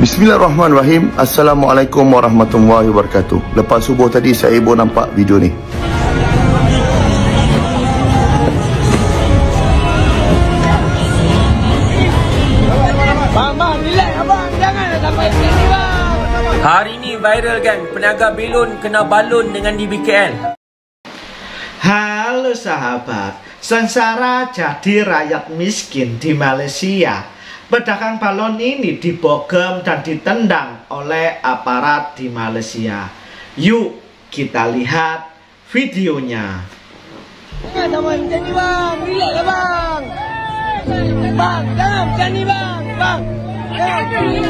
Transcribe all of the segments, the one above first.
Bismillahirrahmanirrahim. Assalamualaikum warahmatullahi wabarakatuh. Lepas subuh tadi saya baru nampak video ni. Bang, relax abang. Jangan sampai sini bang. Hari ini viral kan, peniaga belon kena balon dengan di BKL. Halo sahabat, sengsara jadi rakyat miskin di Malaysia. Pedagang balon ini dibogem dan ditendang oleh aparat di Malaysia. Yuk kita lihat videonya. Jangan sampai macam ni bang. Relax lah bang. Bang, jangan macam ni bang. Bang, jangan macam ni.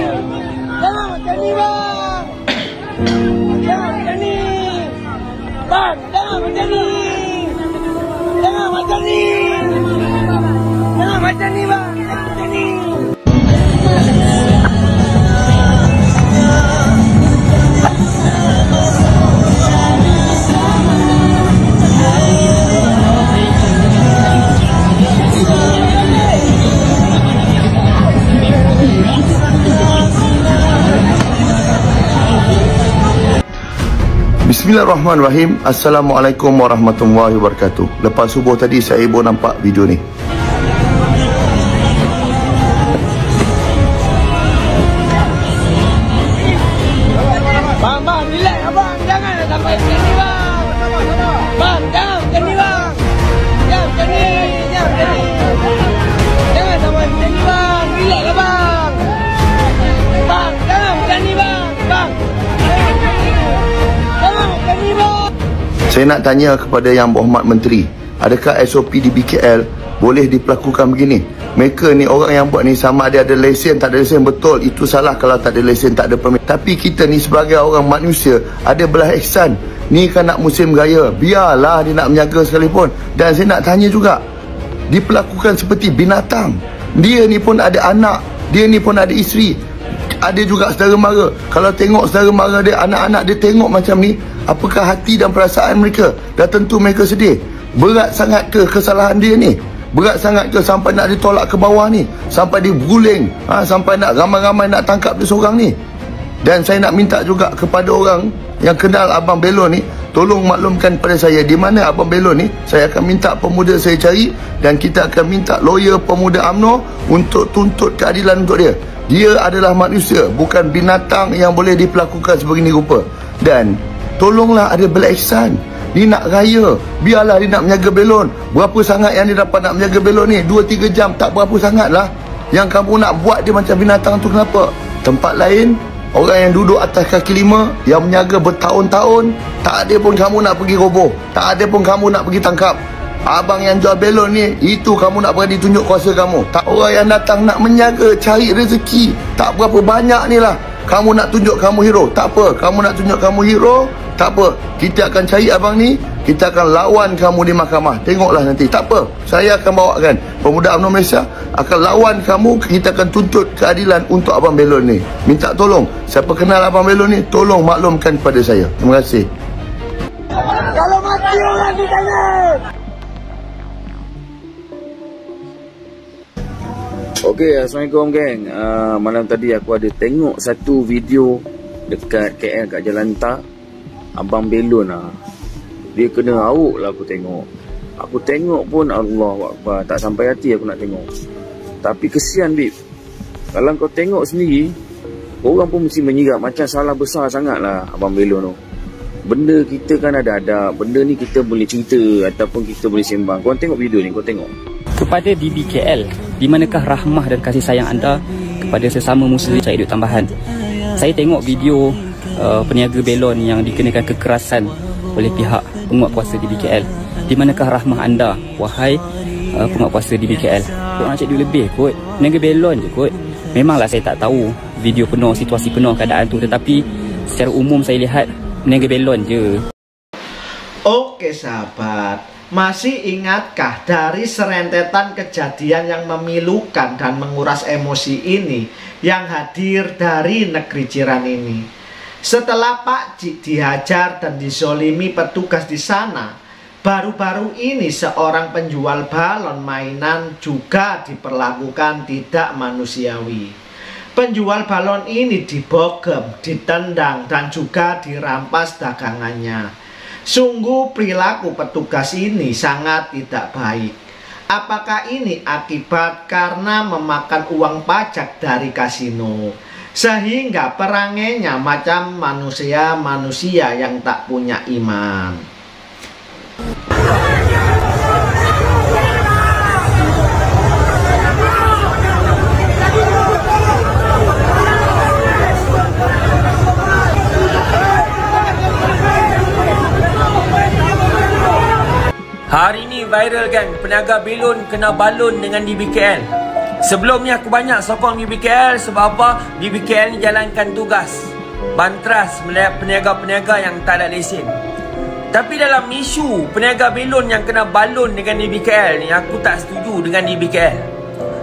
Jangan macam ni bang. Jangan macam ni. Bang, jangan macam ni. Jangan macam ni. Jangan macam ni bang. Jangan macam ni. Bismillahirrahmanirrahim. Assalamualaikum warahmatullahi wabarakatuh. Lepas subuh tadi saya baru nampak video ni. Bang, relax abang. Jangan sampai sini bang. Bang, jangan macam ni bang. Jangan macam ni. Jangan macam ni. Jangan sampai macam ni bang. Relax lah bang. Bang, jangan macam ni bang. Bang, jangan macam ni bang. Saya nak tanya kepada Yang Berhormat Menteri, adakah SOP di BKL boleh diperlakukan begini? Mereka ni orang yang buat ni sama ada lesen, tak ada lesen, betul. Itu salah kalau tak ada lesen, tak ada permit. Tapi kita ni sebagai orang manusia ada belah ihsan. Ni kan nak musim raya, biarlah dia nak menjaga sekalipun. Dan saya nak tanya juga, diperlakukan seperti binatang. Dia ni pun ada anak, dia ni pun ada isteri, ada juga saudara mara. Kalau tengok saudara mara dia, anak-anak dia tengok macam ni, apakah hati dan perasaan mereka? Dah tentu mereka sedih. Berat sangat ke kesalahan dia ni? Berat sangat ke sampai nak ditolak ke bawah ni? Sampai diguling, sampai nak ramai-ramai nak tangkap dia seorang ni? Dan saya nak minta juga kepada orang yang kenal Abang Belon ni, tolong maklumkan pada saya di mana Abang Belon ni. Saya akan minta pemuda saya cari, dan kita akan minta lawyer pemuda UMNO untuk tuntut keadilan untuk dia. Dia adalah manusia, bukan binatang yang boleh diperlakukan sebegini rupa. Dan tolonglah ada belas ihsan. Dia nak raya, biarlah dia nak menjaga belon. Berapa sangat yang dia dapat nak menjaga belon ni? 2-3 jam, tak berapa sangat lah. Yang kamu nak buat dia macam binatang tu kenapa? Tempat lain, orang yang duduk atas kaki lima, yang menjaga bertahun-tahun, tak ada pun kamu nak pergi roboh, tak ada pun kamu nak pergi tangkap. Abang yang jual belon ni, itu kamu nak berani tunjuk kuasa kamu. Tak, orang yang datang nak menjaga, cari rezeki, tak berapa banyak ni lah. Kamu nak tunjuk kamu hero, tak apa. Kamu nak tunjuk kamu hero, tak apa. Kita akan cari abang ni, kita akan lawan kamu di mahkamah. Tengoklah nanti, tak apa. Saya akan bawakan pemuda UMNO Malaysia akan lawan kamu. Kita akan tuntut keadilan untuk Abang Belon ni. Minta tolong, siapa kenal Abang Belon ni, tolong maklumkan kepada saya. Terima kasih. Kalau mati orang di sana. Okey, Assalamualaikum geng. Malam tadi aku ada tengok satu video dekat KL kat Jalan Tak. Abang Belon dia kena hauk lah aku tengok. Aku tengok pun Allah Akbar, tak sampai hati aku nak tengok. Tapi kesian Bib, kalau kau tengok sendiri, orang pun mesti menyirat macam salah besar sangat lah Abang Belon tu. Benda kita kan ada adab, benda ni kita boleh cerita ataupun kita boleh sembang. Kau tengok video ni, kau tengok. Kepada DBKL, di manakah rahmah dan kasih sayang anda kepada sesama muslim cari duit tambahan? Saya tengok video peniaga belon yang dikenakan kekerasan oleh pihak penguatkuasa DBKL. Di manakah rahmah anda, wahai penguatkuasa DBKL? Kau nak cari duit lebih kot, peniaga belon je kot. Memanglah saya tak tahu video penuh, situasi penuh keadaan tu, tetapi secara umum saya lihat peniaga belon je. Oke sahabat, masih ingatkah dari serentetan kejadian yang memilukan dan menguras emosi ini yang hadir dari negeri jiran ini? Setelah Pak Cik dihajar dan dizolimi petugas di sana, baru-baru ini seorang penjual balon mainan juga diperlakukan tidak manusiawi. Penjual balon ini dibogem, ditendang, dan juga dirampas dagangannya. Sungguh perilaku petugas ini sangat tidak baik. Apakah ini akibat karena memakan uang pajak dari kasino, sehingga perangainya macam manusia-manusia yang tak punya iman? Hari ni viral kan, peniaga belon kena balon dengan DBKL. Sebelum ni aku banyak sokong DBKL sebab apa? DBKL ni jalankan tugas bantras melihat peniaga-peniaga yang tak ada lesen. Tapi dalam isu peniaga belon yang kena balon dengan DBKL ni, aku tak setuju dengan DBKL.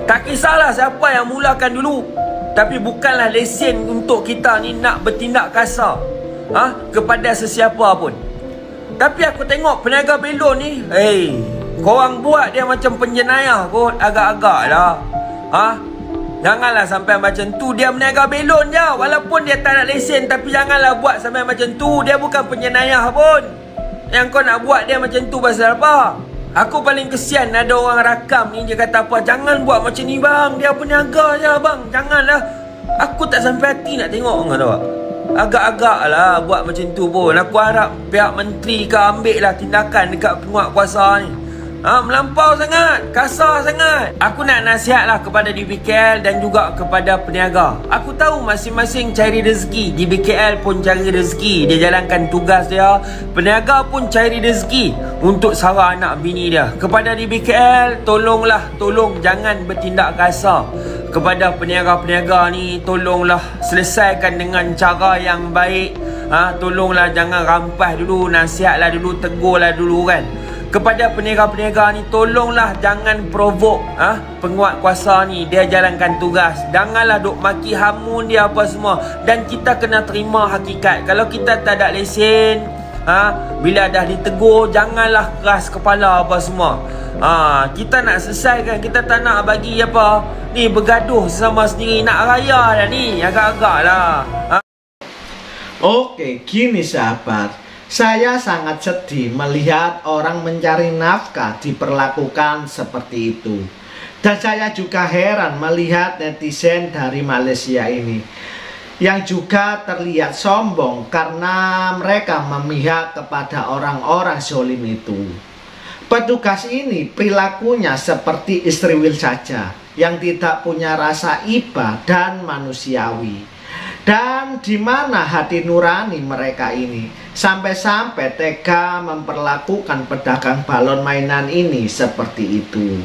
Tak kisahlah siapa yang mulakan dulu, tapi bukanlah lesen untuk kita ni nak bertindak kasar kepada sesiapa pun. Tapi aku tengok peniaga belon ni, korang buat dia macam penjenayah kot, agak-agak lah. Janganlah sampai macam tu. Dia berniaga belon je, walaupun dia tak ada lesen, tapi janganlah buat sampai macam tu. Dia bukan penjenayah pun. Yang kau nak buat dia macam tu pasal apa? Aku paling kesian ada orang rakam ni, dia kata apa, jangan buat macam ni bang, dia peniaga je bang, janganlah. Aku tak sampai hati nak tengok, kau tahu tak? Agak-agak lah buat macam tu pun. Aku harap pihak menteri ke ambil lah tindakan dekat penguat kuasa ni. Melampau sangat, kasar sangat. Aku nak nasihat lah kepada DBKL dan juga kepada peniaga. Aku tahu masing-masing cari rezeki. DBKL pun cari rezeki, dia jalankan tugas dia. Peniaga pun cari rezeki untuk sara anak bini dia. Kepada DBKL, tolong jangan bertindak kasar. Kepada peniaga-peniaga ni, tolonglah selesaikan dengan cara yang baik. Tolonglah jangan rampas dulu, nasihatlah dulu, tegurlah dulu kan. Kepada peniaga-peniaga ni, tolonglah jangan provok penguat kuasa ni, dia jalankan tugas. Janganlah duk maki hamun dia apa semua. Dan kita kena terima hakikat. Kalau kita tak ada lesen, bila dah ditegur, janganlah keras kepala apa semua. Kita nak selesaikan, kita tak nak bagi apa ni bergaduh sesama sendiri. Nak raya dah ni, agak-agak lah. Oke, gini sahabat, saya sangat sedih melihat orang mencari nafkah diperlakukan seperti itu. Dan saya juga heran melihat netizen dari Malaysia ini, yang juga terlihat sombong karena mereka memihak kepada orang-orang zalim itu. Petugas ini perilakunya seperti istri Will saja, yang tidak punya rasa iba dan manusiawi. Dan di mana hati nurani mereka ini, sampai-sampai tega memperlakukan pedagang balon mainan ini seperti itu.